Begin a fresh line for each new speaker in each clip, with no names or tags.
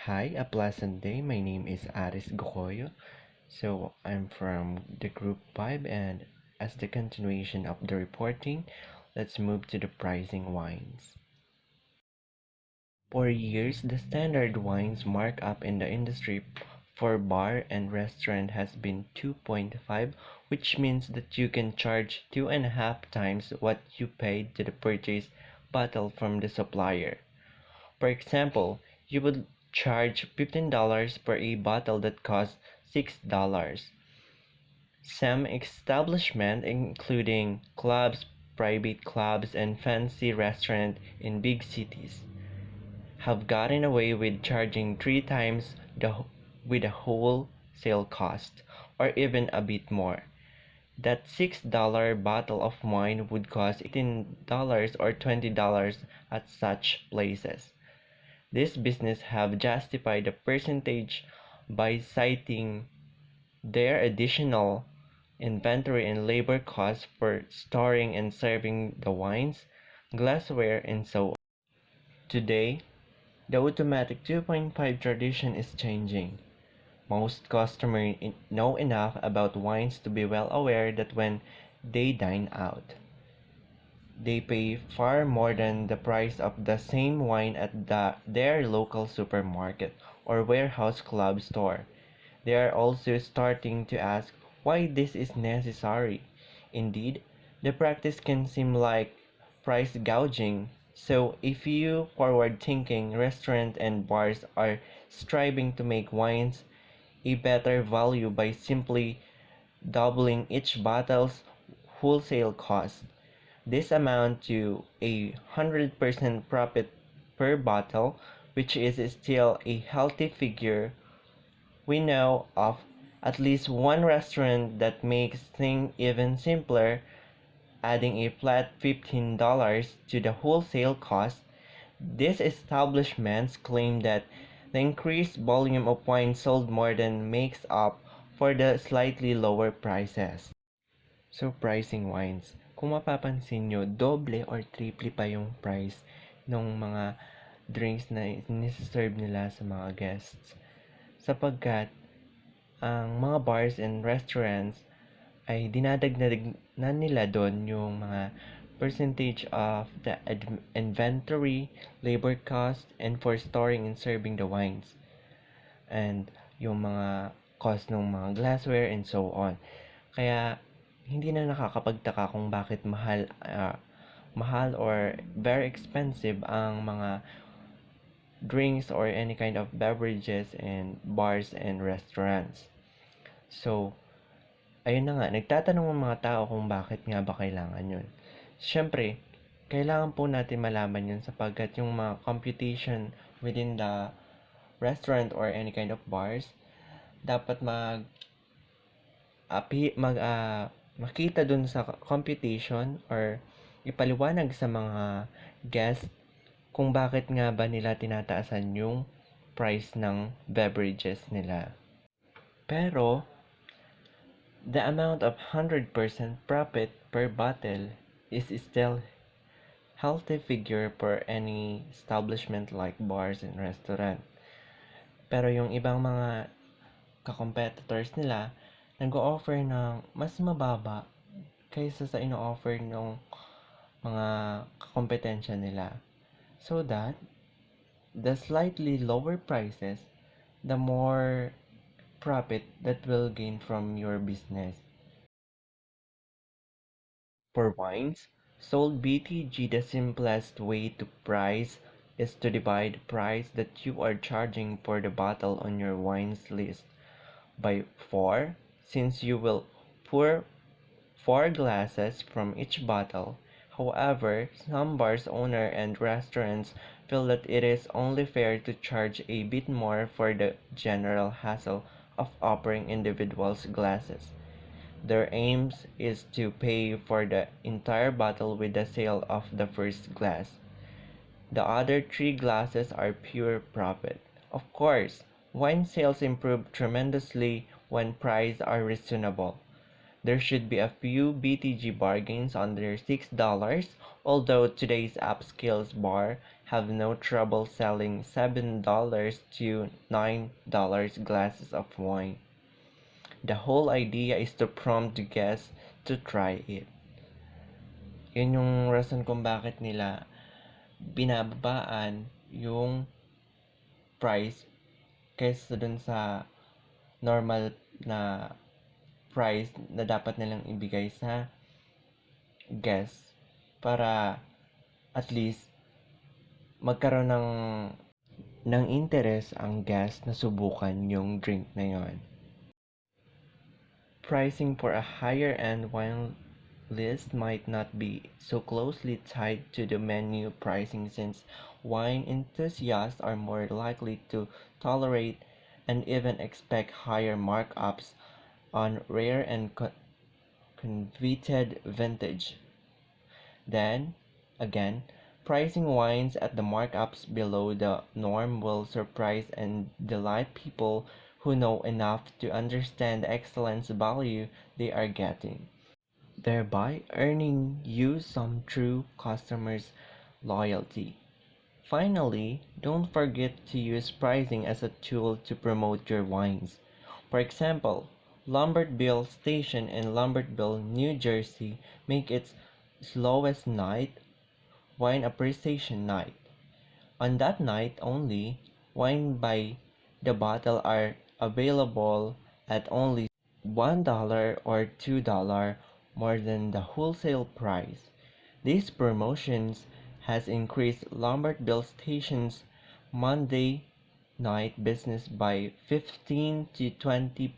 Hi, a pleasant day. My name is Aries Gocoyo. I'm from the group 5, and as the continuation of the reporting, let's move to the pricing wines. For years, the standard wines markup in the industry for bar and restaurant has been 2.5, which means that you can charge 2.5 times what you paid to the purchase bottle from the supplier. For example, you would charge $15 for a bottle that costs $6. Some establishments, including clubs, private clubs, and fancy restaurants in big cities, have gotten away with charging 3 times with a wholesale cost, or even a bit more. That $6 bottle of wine would cost $18 or $20 at such places. This business have justified the percentage by citing their additional inventory and labor costs for storing and serving the wines, glassware, and so on. Today, the automatic 2.5 tradition is changing. Most customers know enough about wines to be well aware that when they dine out, they pay far more than the price of the same wine at their local supermarket or warehouse club store. They are also starting to ask why this is necessary. Indeed, the practice can seem like price gouging. So, if you forward thinking restaurants and bars are striving to make wines a better value by simply doubling each bottle's wholesale cost, this amounts to 100% profit per bottle, which is still a healthy figure. We know of at least one restaurant that makes things even simpler, adding a flat $15 to the wholesale cost. These establishments claim that the increased volume of wine sold more than makes up for the slightly lower prices. So, pricing wines. Kung mapapansin nyo, doble or triple pa yung price ng mga drinks na nisiserve nila sa mga guests. Sapagkat, ang mga bars and restaurants ay dinadagdag na nila doon yung mga percentage of the inventory, labor cost, and for storing and serving the wines. And yung mga cost ng mga glassware and so on. Kaya, hindi na nakakapagtaka kung bakit mahal or very expensive ang mga drinks or any kind of beverages in bars and restaurants. So, ayun na nga, nagtatanong ang mga tao kung bakit nga ba kailangan yun. Siyempre, kailangan po natin malaman yun sapagkat yung mga computation within the restaurant or any kind of bars, dapat makita dun sa computation or ipaliwanag sa mga guests kung bakit nga ba nila tinataasan yung price ng beverages nila. Pero, the amount of 100% profit per bottle is still healthy figure for any establishment like bars and restaurant. Pero yung ibang mga ka-competitors nila, nag-o-offer ng mas mababa kaysa sa ino-offer ng mga kakompetensya nila. So that, the slightly lower prices, the more profit that will gain from your business. For wines, sold BTG, the simplest way to price is to divide the price that you are charging for the bottle on your wines list by 4, since you will pour 4 glasses from each bottle. However, some bars owner and restaurants feel that it is only fair to charge a bit more for the general hassle of offering individuals glasses. Their aims is to pay for the entire bottle with the sale of the first glass. The other 3 glasses are pure profit. Of course, wine sales improve tremendously when prices are reasonable. There should be a few BTG bargains under $6, although today's upscale bar have no trouble selling $7 to $9 glasses of wine. The whole idea is to prompt the guests to try it. Yun yung rason kung bakit nila binababaan yung price kaysa dun sa normal na price na dapat nilang ibigay sa guest para at least magkaroon ng interest ang guest na subukan yung drink na yon. Pricing for a higher-end wine list might not be so closely tied to the menu pricing since wine enthusiasts are more likely to tolerate and even expect higher markups on rare and coveted vintage. Then, again, pricing wines at the markups below the norm will surprise and delight people who know enough to understand the excellence value they are getting, thereby earning you some true customers' loyalty. Finally, don't forget to use pricing as a tool to promote your wines. For example, Lambertville Station in Lambertville, New Jersey make its slowest night wine appreciation night. On that night only, wine by the bottle are available at only $1 or $2 more than the wholesale price. These promotions has increased Lambertville Station's Monday night business by 15 to 20%.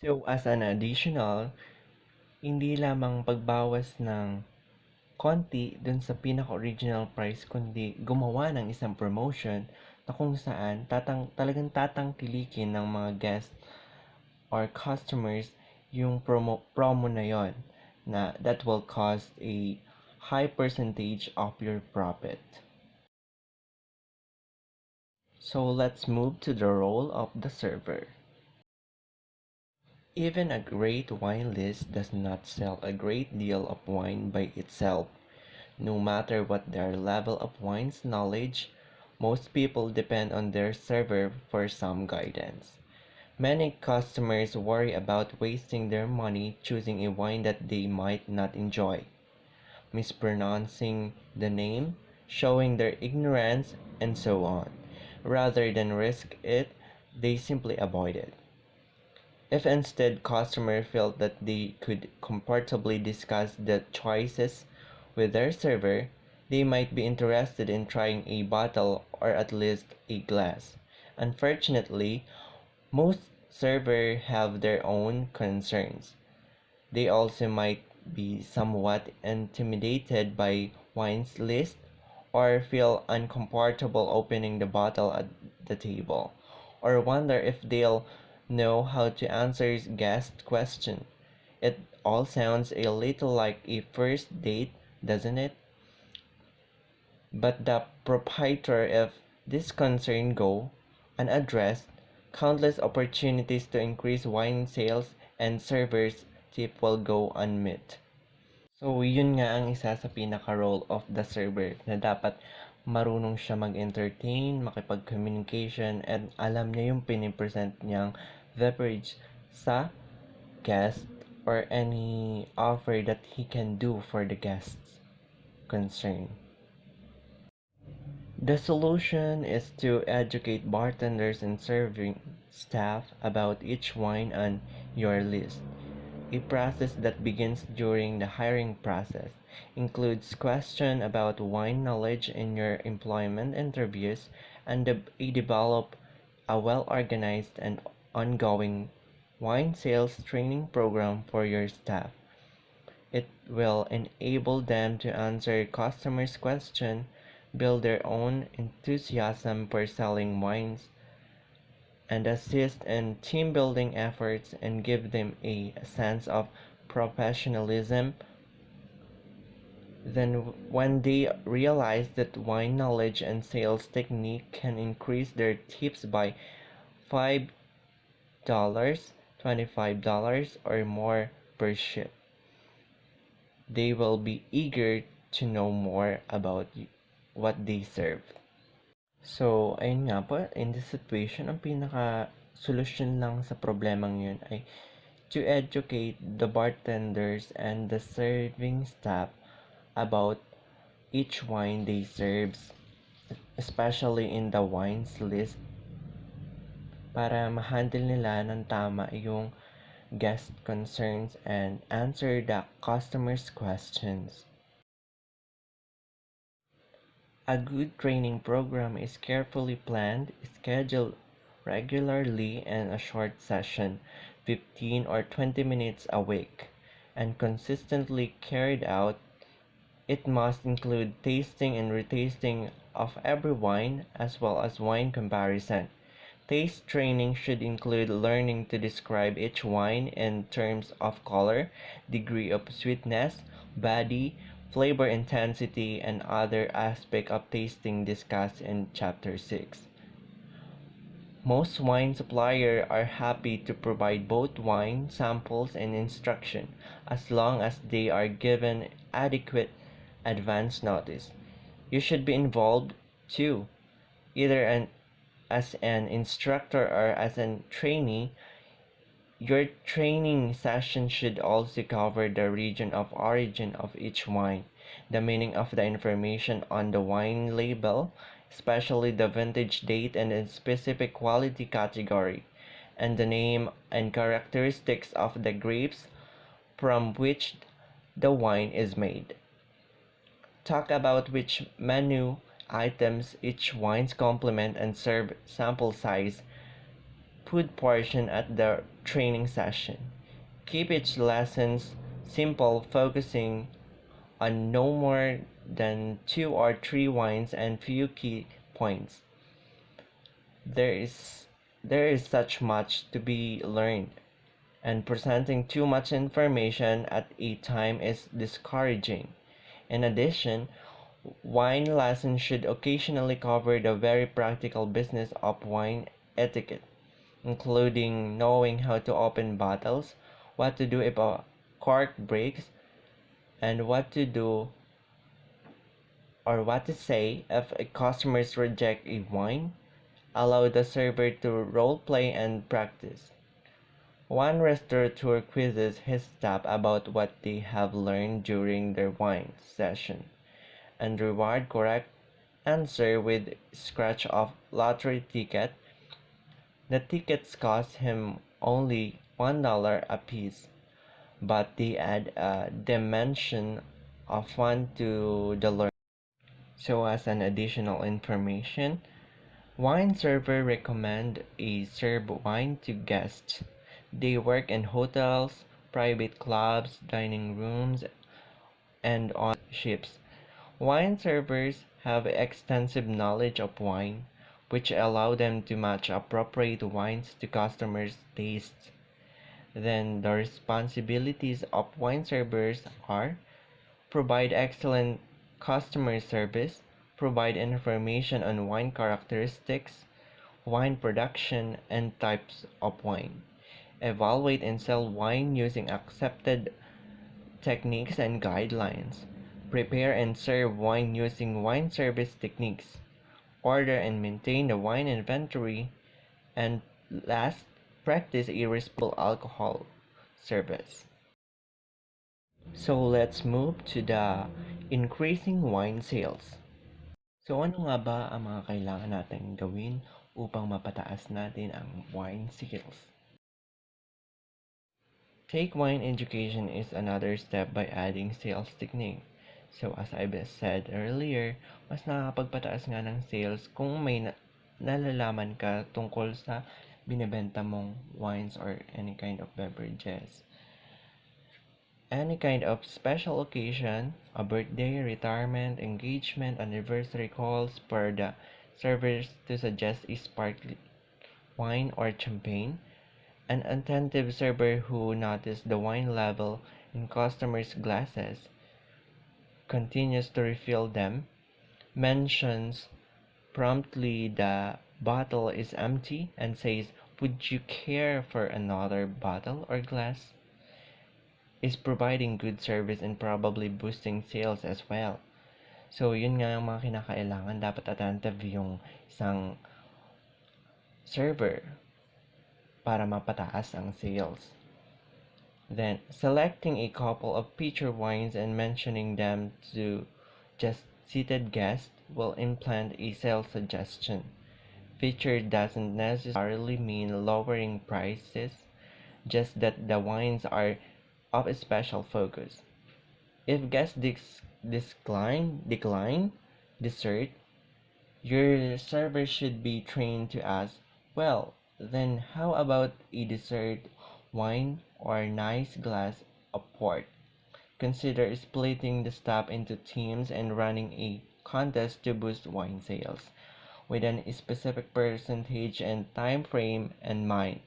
So as an additional, hindi lamang pagbawas ng konti dun sa pinaka-original price kundi gumawa ng isang promotion na kung saan talagang tatangkilikin ng mga guests or customers yung promo na yon na that will cost a high percentage of your profit. So let's move to the role of the server. Even a great wine list does not sell a great deal of wine by itself. No matter what their level of wine's knowledge, most people depend on their server for some guidance. Many customers worry about wasting their money choosing a wine that they might not enjoy, mispronouncing the name, showing their ignorance, and so on. Rather than risk it, they simply avoid it. If instead customers felt that they could comfortably discuss the choices with their server, they might be interested in trying a bottle or at least a glass. Unfortunately, most servers have their own concerns. They also might be somewhat intimidated by wine's list or feel uncomfortable opening the bottle at the table, or wonder if they'll know how to answer guest question. It all sounds a little like a first date, doesn't it? But the proprietor, if this concern go unaddressed, countless opportunities to increase wine sales and servers tip will go unmet. So, yun nga ang isa sa pinaka-role of the server na dapat marunong siya mag-entertain, makipag-communication, and alam niya yung pinipresent niyang beverage sa guest or any offer that he can do for the guests concerned. The solution is to educate bartenders and serving staff about each wine on your list. A process that begins during the hiring process includes questions about wine knowledge in your employment interviews and develop a well-organized and ongoing wine sales training program for your staff. It will enable them to answer customers' questions, build their own enthusiasm for selling wines, and assist in team building efforts and give them a sense of professionalism. Then, when they realize that wine knowledge and sales technique can increase their tips by $5, $25, or more per ship, they will be eager to know more about you. what they serve. So, ayun nga po, in this situation, ang pinaka-solusyon lang sa problemang yun ay to educate the bartenders and the serving staff about each wine they serves, especially in the wines list, para ma-handle nila ng tama yung guest concerns and answer the customers' questions. A good training program is carefully planned, scheduled regularly, and a short session, 15 or 20 minutes a week, and consistently carried out. It must include tasting and retasting of every wine, as well as wine comparison. Taste training should include learning to describe each wine in terms of color, degree of sweetness, body, flavor intensity, and other aspects of tasting discussed in Chapter 6. Most wine suppliers are happy to provide both wine samples and instruction as long as they are given adequate advance notice. You should be involved too, either as an instructor or as a trainee. Your training session should also cover the region of origin of each wine, the meaning of the information on the wine label, especially the vintage date and the specific quality category, and the name and characteristics of the grapes from which the wine is made. Talk about which menu items each wines complement and serve sample size, food portion at the training session. Keep each lessons simple, focusing on no more than 2 or 3 wines and few key points. There is there is such much to be learned, and presenting too much information at a time is discouraging. In addition, wine lessons should occasionally cover the very practical business of wine etiquette, including knowing how to open bottles, what to do if a cork breaks, and what to do or what to say if a customers reject a wine. Allow the server to role play and practice. One restaurateur quizzes his staff about what they have learned during their wine session and reward correct answer with scratch off lottery ticket. The tickets cost him only $1 apiece, but they add a dimension of fun to the learning. So as an additional information, wine server recommend a serve wine to guests. They work in hotels, private clubs, dining rooms, and on ships. Wine servers have extensive knowledge of wine, which allow them to match appropriate wines to customers' tastes. Then the responsibilities of wine servers are provide excellent customer service, provide information on wine characteristics, wine production, and types of wine, evaluate and sell wine using accepted techniques and guidelines, prepare and serve wine using wine service techniques, order and maintain the wine inventory, and last, practice a responsible alcohol service. So let's move to the increasing wine sales. So ano nga ba ang mga kailangan natin gawin upang mapataas natin ang wine sales? Take wine education is another step by adding sales technique. So as I said earlier, mas nakakapagpataas nga ng sales kung may nalalaman ka tungkol sa binebenta mong wines or any kind of beverages. Any kind of special occasion, a birthday, retirement, engagement, anniversary calls for the servers to suggest a sparkling wine or champagne. An attentive server who noticed the wine level in customers' glasses continues to refill them, mentions promptly the bottle is empty, and says, "Would you care for another bottle or glass?" is providing good service and probably boosting sales as well. So, yun nga yung mga kinakailangan. Dapat attentive yung isang server para mapataas ang sales. Then, selecting a couple of feature wines and mentioning them to just seated guests will implant a sales suggestion. Feature doesn't necessarily mean lowering prices, just that the wines are of a special focus. If guests decline dessert, your server should be trained to ask, well, then how about a dessert wine or a nice glass of port? Consider splitting the staff into teams and running a contest to boost wine sales with a specific percentage and time frame in mind.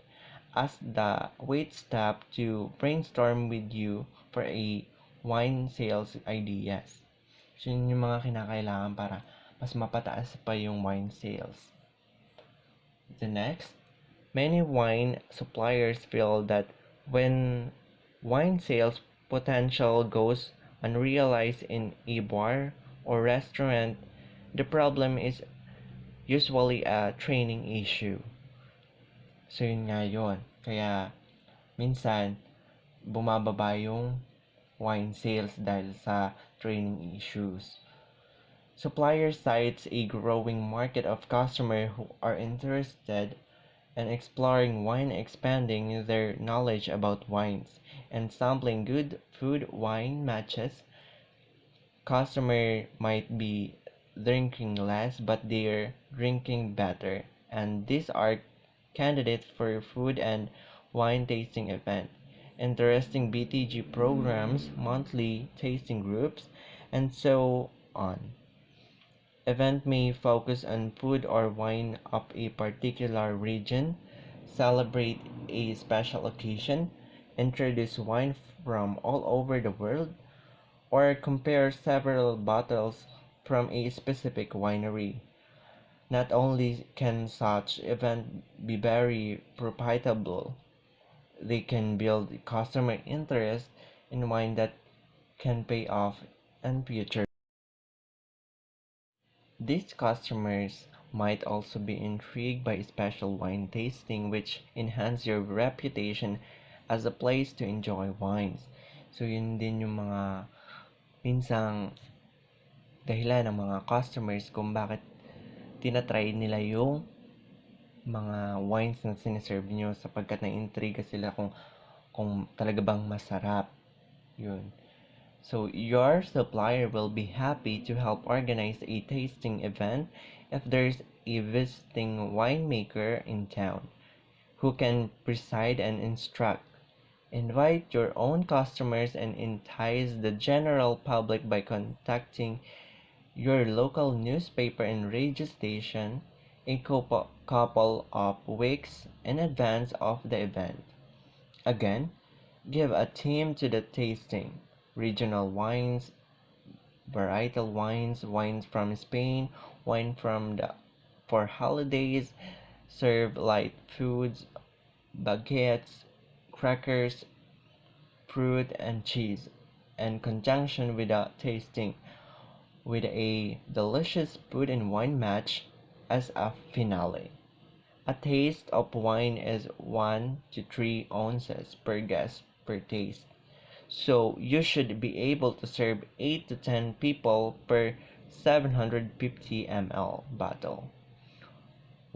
Ask the wait staff to brainstorm with you for a wine sales ideas. So, yun yung mga kinakailangan para mas mapataas pa yung wine sales. The next, many wine suppliers feel that when wine sales potential goes unrealized in a bar or restaurant, the problem is usually a training issue. So yun nga yun. Kaya minsan bumababa yung wine sales dahil sa training issues. Supplier cites a growing market of customers who are interested in exploring wine, expanding their knowledge about wines, and sampling good food wine matches. Customer might be drinking less, but they're drinking better, and these are candidates for food and wine tasting event. Interesting BTG programs, monthly tasting groups, and so on. Event may focus on food or wine of a particular region, celebrate a special occasion, introduce wine from all over the world, or compare several bottles from a specific winery. Not only can such event be very profitable, they can build customer interest in wine that can pay off in future. These customers might also be intrigued by special wine tasting which enhance your reputation as a place to enjoy wines. So yun din yung mga minsang dahilan ng mga customers kung bakit tinatry nila yung mga wines na siniserve nyo sapagkat na-intriga sila kung talaga bang masarap. Yun. So your supplier will be happy to help organize a tasting event if there's a visiting winemaker in town who can preside and instruct. Invite your own customers and entice the general public by contacting your local newspaper and radio station a couple of weeks in advance of the event. Again, give a theme to the tasting: regional wines, varietal wines, wines from Spain, wine from the for holidays, serve light foods, baguettes, crackers, fruit and cheese, in conjunction with a tasting with a delicious food and wine match as a finale. A taste of wine is 1 to 3 ounces per guest per taste. So you should be able to serve 8 to 10 people per 750 ml bottle.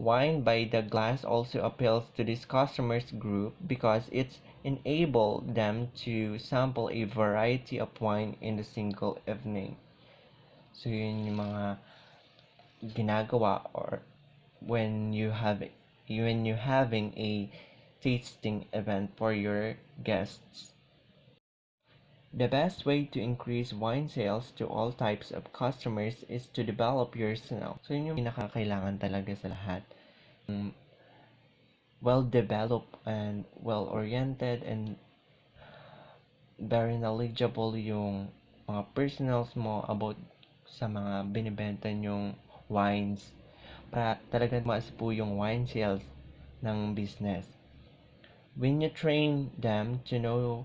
Wine by the glass also appeals to this customers group because it's enabled them to sample a variety of wine in a single evening. So yun yung mga ginagawa or when you having a tasting event for your guests. The best way to increase wine sales to all types of customers is to develop your personnel. So yun yung pinakakailangan talaga sa lahat. Well-developed and well-oriented and very knowledgeable yung mga personals mo about sa mga binibenta nyong wines para talagang mas po yung wine sales ng business. When you train them to know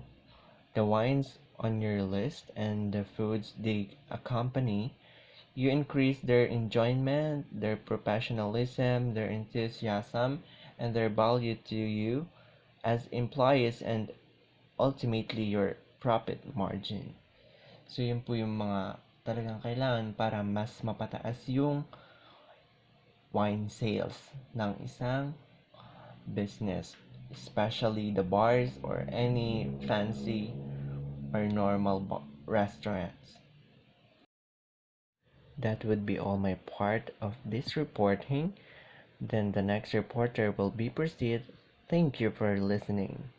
the wines on your list and the foods they accompany, You increase their enjoyment, their professionalism, their enthusiasm, and their value to you as employees and ultimately your profit margin. So yun po yung mga talagang kailangan para mas mapataas yung wine sales ng isang business, especially the bars or any fancy or normal restaurants. That would be all my part of this reporting. Then the next reporter will be proceed. Thank you for listening.